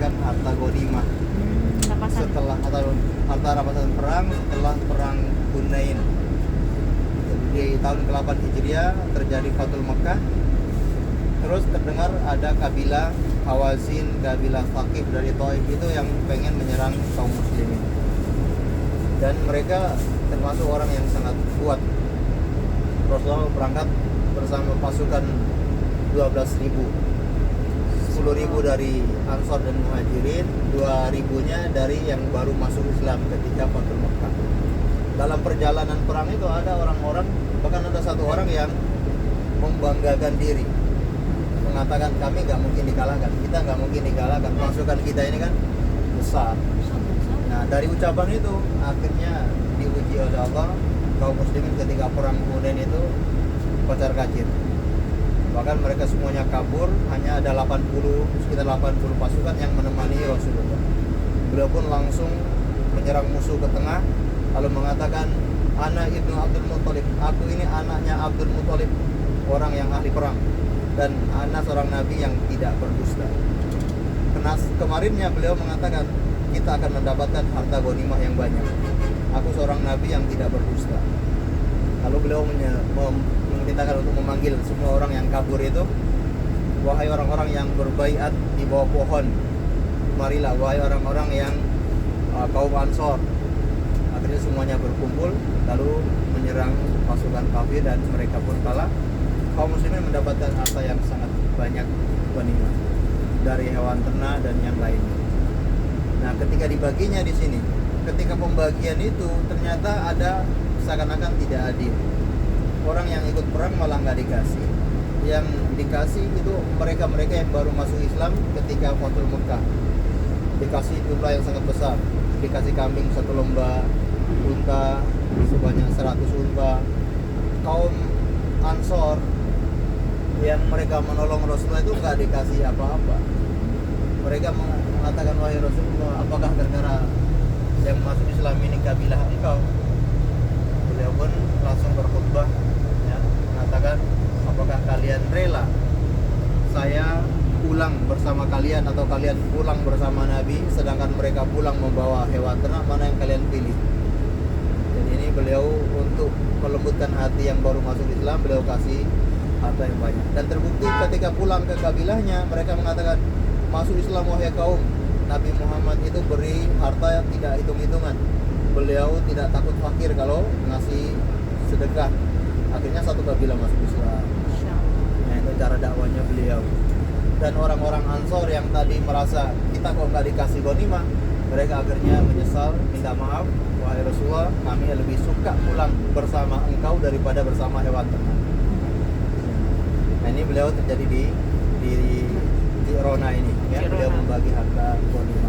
mendapatkan harta ghanimah setelah harta rampasan perang setelah perang Hunain. Di tahun ke-8 Hijriah terjadi Fathul Makkah. Terus terdengar ada kabilah Hawazin, kabilah Thaqif dari Taif itu yang pengen menyerang kaum muslimin. Dan mereka termasuk orang yang sangat kuat. Rasulullah berangkat bersama pasukan 12.000. 10.000 dari Ansor dan Muhajirin, 2.000-nya dari yang baru masuk Islam ketika Fathul Makkah. Dalam perjalanan perang itu ada orang-orang, bahkan ada satu orang yang membanggakan diri, mengatakan kami nggak mungkin dikalahkan, kita nggak mungkin dikalahkan, pasukan kita ini kan besar. Nah dari ucapan itu akhirnya diuji oleh Allah kaum muslimin ketika perang Hunain itu kocar kacir. Bahkan mereka semuanya kabur, hanya ada sekitar 80 pasukan yang menemani Rasulullah. Beliau pun langsung menyerang musuh ke tengah, lalu mengatakan, Ana ibnu Abdul Muthalib, aku ini anaknya Abdul Muthalib, orang yang ahli perang, dan anak seorang nabi yang tidak berdusta. Kemarinnya beliau mengatakan, kita akan mendapatkan harta ghanimah yang banyak. Aku seorang nabi yang tidak berdusta. Lalu beliau memerintahkan untuk memanggil semua orang yang kabur itu, wahai orang-orang yang berbaiat di bawah pohon, marilah wahai orang-orang yang kaum Ansor. Akhirnya semuanya berkumpul lalu menyerang pasukan kafir dan mereka pun kalah. Kaum muslimin mendapatkan harta yang sangat banyak ghanimah dari hewan ternak dan yang lainnya. Nah, ketika dibaginya di sini, ketika pembagian itu ternyata ada seakan-akan tidak adil. Orang yang ikut perang malah nggak dikasih. Yang dikasih itu mereka-mereka yang baru masuk Islam ketika Fathul Makkah. Dikasih jumlah yang sangat besar. Dikasih kambing 1 lomba, unta sebanyak 100 unta. Kaum Ansor yang mereka menolong Rasulullah itu nggak dikasih apa-apa. Mereka mengatakan, wahai Rasulullah, apakah gara-gara yang masuk Islam ini kabilah engkau? Beliau pun langsung berkhutbah, ya, mengatakan, apakah kalian rela saya pulang bersama kalian atau kalian pulang bersama Nabi, sedangkan mereka pulang membawa hewan ternak, mana yang kalian pilih? Dan ini beliau untuk melembutkan hati yang baru masuk Islam, beliau kasih harta yang banyak. Dan terbukti ketika pulang ke kabilahnya, mereka mengatakan, masuk Islam wahai kaum, Nabi Muhammad itu beri harta yang tidak hitung-hitungan. Beliau tidak takut fakir kalau ngasih sedekah. Akhirnya satu kabilah masuk Islam. Nah, itu cara dakwanya beliau. Dan orang-orang Ansor yang tadi merasa kita kok nggak dikasih ghanimah, mereka akhirnya menyesal, minta maaf, wahai Rasulullah, kami lebih suka pulang bersama engkau daripada bersama hewan ternak. Nah, ini beliau terjadi di Rona ini, ya, beliau membagi harta ghanimah.